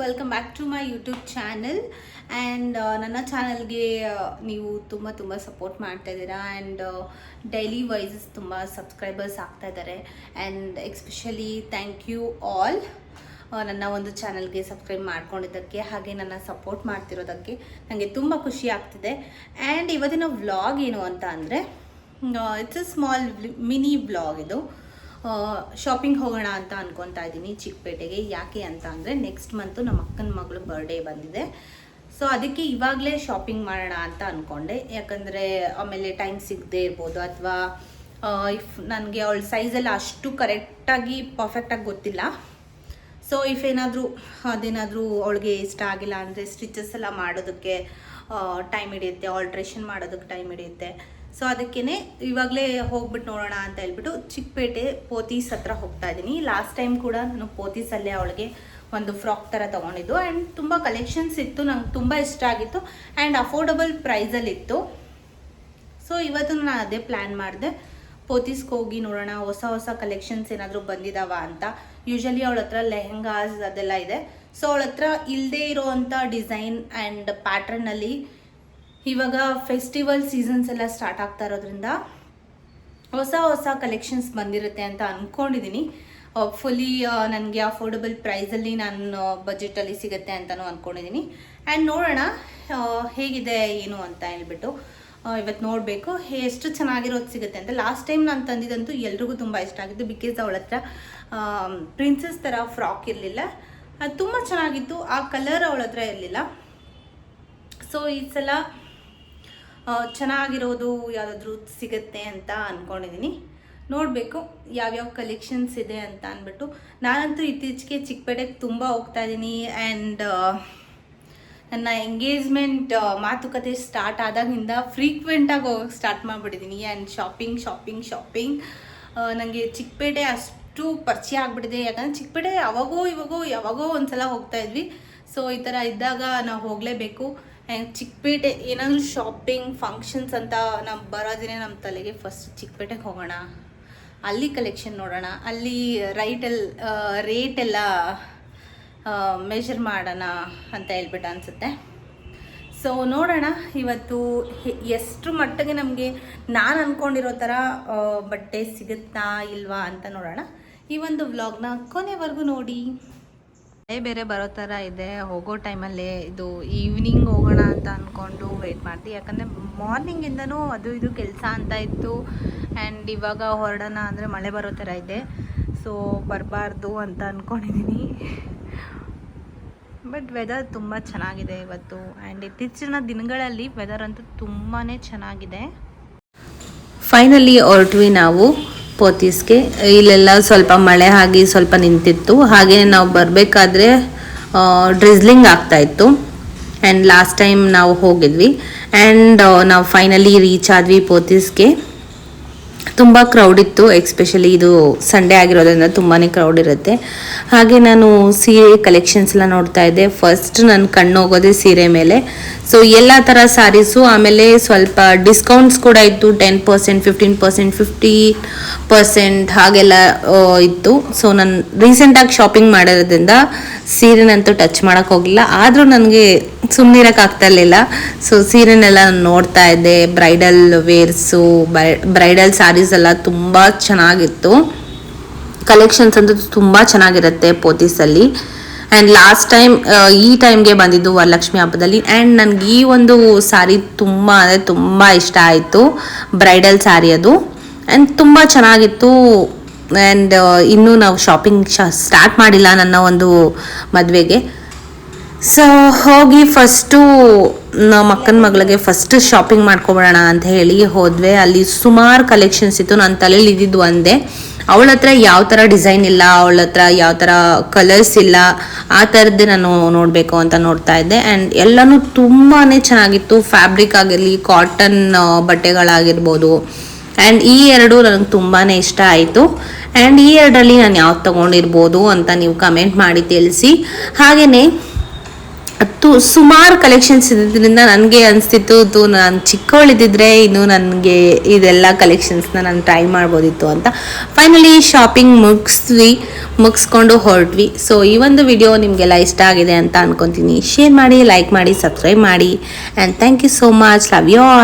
Welcome back to my YouTube channel and ನನ್ನ ಚಾನಲ್ಗೆ ನೀವು ತುಂಬ ಸಪೋರ್ಟ್ ಮಾಡ್ತಾ ಇದ್ದೀರಾ ಆ್ಯಂಡ್ ಡೈಲಿ ವೈಸಸ್ ತುಂಬ ಸಬ್ಸ್ಕ್ರೈಬರ್ಸ್ ಆಗ್ತಾ ಇದ್ದಾರೆ and especially thank you all ನನ್ನ ಒಂದು ಚಾನಲ್ಗೆ ಸಬ್ಸ್ಕ್ರೈಬ್ ಮಾಡ್ಕೊಂಡಿದ್ದಕ್ಕೆ ಹಾಗೆ ನನ್ನ ಸಪೋರ್ಟ್ ಮಾಡ್ತಿರೋದಕ್ಕೆ ನನಗೆ ತುಂಬ ಖುಷಿ ಆಗ್ತಿದೆ. ಆ್ಯಂಡ್ ಇವತ್ತಿನ ವ್ಲಾಗ್ ಏನು ಅಂತ ಅಂದರೆ it's a small mini vlog. ಇದು ಶಾಪಿಂಗ್ ಹೋಗೋಣ ಅಂತ ಅನ್ಕೊತಾ ಇದ್ದೀನಿ ಚಿಕ್ಕಪೇಟೆಗೆ. ಯಾಕೆ ಅಂತ ಅಂದರೆ ನೆಕ್ಸ್ಟ್ ಮಂತು ನಮ್ಮ ಅಕ್ಕನ ಮಗಳು ಬರ್ಡೇ ಬಂದಿದೆ. ಸೊ ಅದಕ್ಕೆ ಇವಾಗಲೇ ಶಾಪಿಂಗ್ ಮಾಡೋಣ ಅಂತ ಅಂದ್ಕೊಂಡೆ. ಯಾಕಂದರೆ ಆಮೇಲೆ ಟೈಮ್ ಸಿಗದೆ ಇರ್ಬೋದು ಅಥವಾ ಇಫ್ ನನಗೆ ಅವಳ ಸೈಜೆಲ್ಲ ಅಷ್ಟು ಕರೆಕ್ಟಾಗಿ ಪರ್ಫೆಕ್ಟಾಗಿ ಗೊತ್ತಿಲ್ಲ. ಸೊ ಇಫ್ ಅದೇನಾದರೂ ಅವಳಿಗೆ ಇಷ್ಟ ಆಗಿಲ್ಲ ಅಂದರೆ ಸ್ಟಿಚಸ್ ಎಲ್ಲ ಮಾಡೋದಕ್ಕೆ ಟೈಮ್ ಹಿಡಿಯುತ್ತೆ, ಆಲ್ಟ್ರೇಷನ್ ಮಾಡೋದಕ್ಕೆ ಟೈಮ್ ಹಿಡಿಯುತ್ತೆ. ಸೊ ಅದಕ್ಕೇ ಇವಾಗಲೇ ಹೋಗ್ಬಿಟ್ಟು ನೋಡೋಣ ಅಂತ ಹೇಳ್ಬಿಟ್ಟು ಚಿಕ್ಕಪೇಟೆ ಪೋತೀಸ್ ಹತ್ರ ಹೋಗ್ತಾ ಇದ್ದೀನಿ. ಲಾಸ್ಟ್ ಟೈಮ್ ಕೂಡ ನಾನು ಪೋತೀಸಲ್ಲೇ ಅವಳಿಗೆ ಒಂದು ಫ್ರಾಕ್ ಥರ ತೊಗೊಂಡಿದ್ದು ಆ್ಯಂಡ್ ತುಂಬ ಕಲೆಕ್ಷನ್ಸ್ ಇತ್ತು, ನಂಗೆ ತುಂಬ ಇಷ್ಟ ಆಗಿತ್ತು ಆ್ಯಂಡ್ ಅಫೋರ್ಡಬಲ್ ಪ್ರೈಸಲ್ಲಿತ್ತು. ಸೊ ಇವತ್ತು ನಾನು ಅದೇ ಪ್ಲ್ಯಾನ್ ಮಾಡಿದೆ, ಪೋತೀಸ್ಗೆ ಹೋಗಿ ನೋಡೋಣ ಹೊಸ ಕಲೆಕ್ಷನ್ಸ್ ಏನಾದರೂ ಬಂದಿದ್ದಾವ ಅಂತ. ಯೂಶಲಿ ಅವಳ ಹತ್ರ ಲೆಹೆಂಗಾಸ್ ಅದೆಲ್ಲ ಇದೆ. ಸೊ ಅವಳ ಹತ್ರ ಇಲ್ಲದೇ ಇರೋವಂಥ ಡಿಸೈನ್ ಆ್ಯಂಡ್ ಪ್ಯಾಟ್ರನ್ನಲ್ಲಿ ಇವಾಗ ಫೆಸ್ಟಿವಲ್ ಸೀಸನ್ಸ್ ಎಲ್ಲ ಸ್ಟಾರ್ಟ್ ಆಗ್ತಾ ಇರೋದ್ರಿಂದ ಹೊಸ ಕಲೆಕ್ಷನ್ಸ್ ಬಂದಿರುತ್ತೆ ಅಂತ ಅಂದ್ಕೊಂಡಿದ್ದೀನಿ. ಫುಲ್ಲಿ ನನಗೆ ಅಫೋರ್ಡಬಲ್ ಪ್ರೈಸಲ್ಲಿ ನಾನು ಬಜೆಟಲ್ಲಿ ಸಿಗುತ್ತೆ ಅಂತಲೂ ಅಂದ್ಕೊಂಡಿದ್ದೀನಿ. ಆ್ಯಂಡ್ ನೋಡೋಣ ಹೇಗಿದೆ ಏನು ಅಂತ ಹೇಳ್ಬಿಟ್ಟು ಇವತ್ತು ನೋಡಬೇಕು ಎಷ್ಟು ಚೆನ್ನಾಗಿರೋದು ಸಿಗುತ್ತೆ ಅಂತ. ಲಾಸ್ಟ್ ಟೈಮ್ ನಾನು ತಂದಿದ್ದಂತೂ ಎಲ್ರಿಗೂ ತುಂಬ ಇಷ್ಟ ಆಗಿತ್ತು. ಬಿಕಾಸ್ ಅವಳ ಹತ್ರ ಪ್ರಿನ್ಸಸ್ ಥರ ಫ್ರಾಕ್ ಇರಲಿಲ್ಲ, ಅದು ತುಂಬ ಚೆನ್ನಾಗಿತ್ತು. ಆ ಕಲರ್ ಅವಳ ಹತ್ರ ಇರಲಿಲ್ಲ. ಸೊ ಈ ಸಲ ಚೆನ್ನಾಗಿರೋದು ಯಾವುದಾದ್ರೂ ಸಿಗುತ್ತೆ ಅಂತ ಅಂದ್ಕೊಂಡಿದ್ದೀನಿ. ನೋಡಬೇಕು ಯಾವ್ಯಾವ ಕಲೆಕ್ಷನ್ಸ್ ಇದೆ ಅಂತ ಅಂದ್ಬಿಟ್ಟು. ನಾನಂತೂ ಇತ್ತೀಚೆಗೆ ಚಿಕ್ಕಪೇಟೆಗೆ ತುಂಬ ಹೋಗ್ತಾ ಇದ್ದೀನಿ ಆ್ಯಂಡ್ ನನ್ನ ಎಂಗೇಜ್ಮೆಂಟ್ ಮಾತುಕತೆ ಸ್ಟಾರ್ಟ್ ಆದಾಗಿಂದ ಫ್ರೀಕ್ವೆಂಟಾಗಿ ಹೋಗೋಕ್ಕೆ ಸ್ಟಾರ್ಟ್ ಮಾಡಿಬಿಟ್ಟಿದ್ದೀನಿ. ಆ್ಯಂಡ್ ಶಾಪಿಂಗ್ ನನಗೆ ಚಿಕ್ಕಪೇಟೆ ಅಷ್ಟು ಪರಿಚಯ ಆಗಿಬಿಟ್ಟಿದೆ. ಯಾಕಂದರೆ ಚಿಕ್ಕಪೇಟೆ ಯಾವಾಗೋ ಒಂದು ಸಲ ಹೋಗ್ತಾ ಇದ್ವಿ. ಸೊ ಈ ಥರ ಇದ್ದಾಗ ನಾವು ಹೋಗಲೇಬೇಕು. ಆ್ಯಂಡ್ ಚಿಕ್ಕಪೇಟೆ ಏನಾದರೂ ಶಾಪಿಂಗ್ ಫಂಕ್ಷನ್ಸ್ ಅಂತ ನಾವು ಬರೋದಿನೇ ನಮ್ಮ ತಲೆಗೆ ಫಸ್ಟ್ ಚಿಕ್ಕಪೇಟೆಗೆ ಹೋಗೋಣ, ಅಲ್ಲಿ ಕಲೆಕ್ಷನ್ ನೋಡೋಣ, ಅಲ್ಲಿ ರೇಟ್ ಎಲ್ಲ ಮೆಷರ್ ಮಾಡೋಣ ಅಂತ ಹೇಳ್ಬಿಟ್ಟು ಅನಿಸುತ್ತೆ. ಸೊ ನೋಡೋಣ ಇವತ್ತು ಎಷ್ಟು ಮಟ್ಟಿಗೆ ನಮಗೆ ನಾನು ಅಂದ್ಕೊಂಡಿರೋ ಥರ ಬಟ್ಟೆ ಸಿಗುತ್ತಾ ಇಲ್ವಾ ಅಂತ ನೋಡೋಣ. ಈ ಒಂದು ವ್ಲಾಗ್ನ ಕೊನೆವರೆಗೂ ನೋಡಿ. ಬೇರೆ ಬರೋ ಥರ ಇದೆ. ಹೋಗೋ ಟೈಮಲ್ಲೇ ಇದು ಈವ್ನಿಂಗ್ ಹೋಗೋಣ ಅಂತ ಅಂದ್ಕೊಂಡು ವೆಯ್ಟ್ ಮಾಡ್ತೀವಿ. ಯಾಕಂದರೆ ಮಾರ್ನಿಂಗಿಂದನೂ ಅದು ಇದು ಕೆಲಸ ಅಂತ ಇತ್ತು ಆ್ಯಂಡ್ ಇವಾಗ ಹೊರಡೋಣ ಅಂದರೆ ಮಳೆ ಬರೋ ಥರ ಇದೆ. ಸೊ ಬರಬಾರ್ದು ಅಂತ ಅಂದ್ಕೊಂಡಿದ್ದೀನಿ. ಬಟ್ ವೆದರ್ ತುಂಬ ಚೆನ್ನಾಗಿದೆ ಇವತ್ತು ಆ್ಯಂಡ್ ಇತ್ತೀಚಿನ ದಿನಗಳಲ್ಲಿ ವೆದರ್ ಅಂತೂ ತುಂಬಾ ಚೆನ್ನಾಗಿದೆ. ಫೈನಲಿ ಹೊರಟ್ವಿ ನಾವು ಪೋತೀಸ್ಗೆ. ಇಲ್ಲೆಲ್ಲ ಸ್ವಲ್ಪ ಮಳೆ ಆಗಿ ಸ್ವಲ್ಪ ನಿಂತಿತ್ತು. ಹಾಗೆ ನಾವು ಬರಬೇಕಾದ್ರೆ ಡ್ರಿಸ್ಲಿಂಗ್ ಆಗ್ತಾಯಿತ್ತು ಆ್ಯಂಡ್ ಲಾಸ್ಟ್ ಟೈಮ್ ನಾವು ಹೋಗಿದ್ವಿ ಆ್ಯಂಡ್ ನಾವು ಫೈನಲಿ ರೀಚ್ ಆದ್ವಿ ಪೋತೀಸ್ಗೆ. ತುಂಬ ಕ್ರೌಡ್ ಇತ್ತು, ಎಕ್ಸ್ಪೆಷಲಿ ಇದು ಸಂಡೇ ಆಗಿರೋದ್ರಿಂದ ತುಂಬಾ ಕ್ರೌಡ್ ಇರುತ್ತೆ. ಹಾಗೆ ನಾನು ಸೀರೆ ಕಲೆಕ್ಷನ್ಸ್ ಎಲ್ಲ ನೋಡ್ತಾ ಇದ್ದೆ. ಫಸ್ಟ್ ನನ್ನ ಕಣ್ಣು ಹೋಗೋದೇ ಸೀರೆ ಮೇಲೆ. ಸೊ ಎಲ್ಲ ಥರ ಸ್ಯಾರೀಸು, ಆಮೇಲೆ ಸ್ವಲ್ಪ ಡಿಸ್ಕೌಂಟ್ಸ್ ಕೂಡ ಇತ್ತು. 10%, 15%, 50% ಹಾಗೆಲ್ಲ ಇತ್ತು. ಸೊ ನಾನು ರೀಸೆಂಟಾಗಿ ಶಾಪಿಂಗ್ ಮಾಡಿರೋದ್ರಿಂದ ಸೀರೆನಂತೂ ಟಚ್ ಮಾಡೋಕ್ಕೆ ಹೋಗಲಿಲ್ಲ. ಆದರೂ ನನಗೆ ಸುಮ್ಮನಿರೋಕ್ಕಾಗ್ತಾ ಇರಲಿಲ್ಲ. ಸೊ ಸೀರೆನೆಲ್ಲ ನೋಡ್ತಾ ಇದ್ದೆ. ಬ್ರೈಡಲ್ ವೇರ್ಸು, ಬ್ರೈಡಲ್ ಸ್ಯಾರೀಸ್ ಎಲ್ಲ ತುಂಬ ಚೆನ್ನಾಗಿತ್ತು. ಕಲೆಕ್ಷನ್ಸ್ ಅಂತೂ ತುಂಬ ಚೆನ್ನಾಗಿರುತ್ತೆ ಪೋತೀಸಲ್ಲಿ. ಆ್ಯಂಡ್ ಲಾಸ್ಟ್ ಟೈಮ್ ಈ ಟೈಮ್ಗೆ ಬಂದಿದ್ದು ವರಲಕ್ಷ್ಮಿ ಹಬ್ಬದಲ್ಲಿ. ಆ್ಯಂಡ್ ನನಗೆ ಈ ಒಂದು ಸ್ಯಾರಿ ತುಂಬ ಇಷ್ಟ ಆಯಿತು. ಬ್ರೈಡಲ್ ಸ್ಯಾರಿ ಅದು ಆ್ಯಂಡ್ ತುಂಬ ಚೆನ್ನಾಗಿತ್ತು. ಆ್ಯಂಡ್ ಇನ್ನೂ ನಾವು ಶಾಪಿಂಗ್ ಸ್ಟಾರ್ಟ್ ಮಾಡಿಲ್ಲ ನನ್ನ ಒಂದು ಮದುವೆಗೆ. ಸೊ ಹೋಗಿ ಫಸ್ಟು ನಮ್ಮ ಅಕ್ಕನ ಮಗಳಿಗೆ ಫಸ್ಟ್ ಶಾಪಿಂಗ್ ಮಾಡ್ಕೊಬಿಡೋಣ ಅಂತ ಹೇಳಿ ಹೋದ್ವಿ. ಅಲ್ಲಿ ಸುಮಾರು ಕಲೆಕ್ಷನ್ಸ್ ಇತ್ತು. ನನ್ನ ತಲೆಯಲ್ಲಿ ಇದ್ದಿದ್ದು ಒಂದೇ, ಅವಳ ಹತ್ರ ಯಾವ ಥರ ಡಿಸೈನ್ ಇಲ್ಲ, ಅವಳ ಹತ್ರ ಯಾವ ಥರ ಕಲರ್ಸ್ ಇಲ್ಲ, ಆ ಥರದ್ದೇ ನಾನು ನೋಡಬೇಕು ಅಂತ ನೋಡ್ತಾ ಇದ್ದೆ. ಆ್ಯಂಡ್ ಎಲ್ಲನೂ ತುಂಬಾ ಚೆನ್ನಾಗಿತ್ತು. ಫ್ಯಾಬ್ರಿಕ್ ಆಗಿರಲಿ, ಕಾಟನ್ ಬಟ್ಟೆಗಳಾಗಿರ್ಬೋದು. ಆ್ಯಂಡ್ ಈ ಎರಡು ನನಗೆ ತುಂಬಾ ಇಷ್ಟ ಆಯಿತು. ಆ್ಯಂಡ್ ಈ ಎರಡರಲ್ಲಿ ನಾನು ಯಾವ್ದು ತೊಗೊಂಡಿರ್ಬೋದು ಅಂತ ನೀವು ಕಮೆಂಟ್ ಮಾಡಿ ತಿಳಿಸಿ. ಹಾಗೆಯೇ ಸುಮಾರು ಕಲೆಕ್ಷನ್ಸ್ ಇದ್ದಿದ್ದರಿಂದ ನನಗೆ ಅನಿಸ್ತಿತ್ತು ನಾನು ಚಿಕ್ಕವಳಿದ್ದಿದ್ರೆ ಇನ್ನು ನನಗೆ ಇದೆಲ್ಲ ಕಲೆಕ್ಷನ್ಸ್ನ ನಾನು ಟ್ರೈ ಮಾಡ್ಬೋದಿತ್ತು ಅಂತ. ಫೈನಲಿ ಶಾಪಿಂಗ್ ಮುಗಿಸ್ಕೊಂಡು ಹೊರಟ್ವಿ. ಸೊ ಈ ಒಂದು ವಿಡಿಯೋ ನಿಮಗೆಲ್ಲ ಇಷ್ಟ ಆಗಿದೆ ಅಂತ ಅನ್ಕೊತೀನಿ. ಶೇರ್ ಮಾಡಿ, ಲೈಕ್ ಮಾಡಿ, ಸಬ್ಸ್ಕ್ರೈಬ್ ಮಾಡಿ, and thank you so much. Love you all.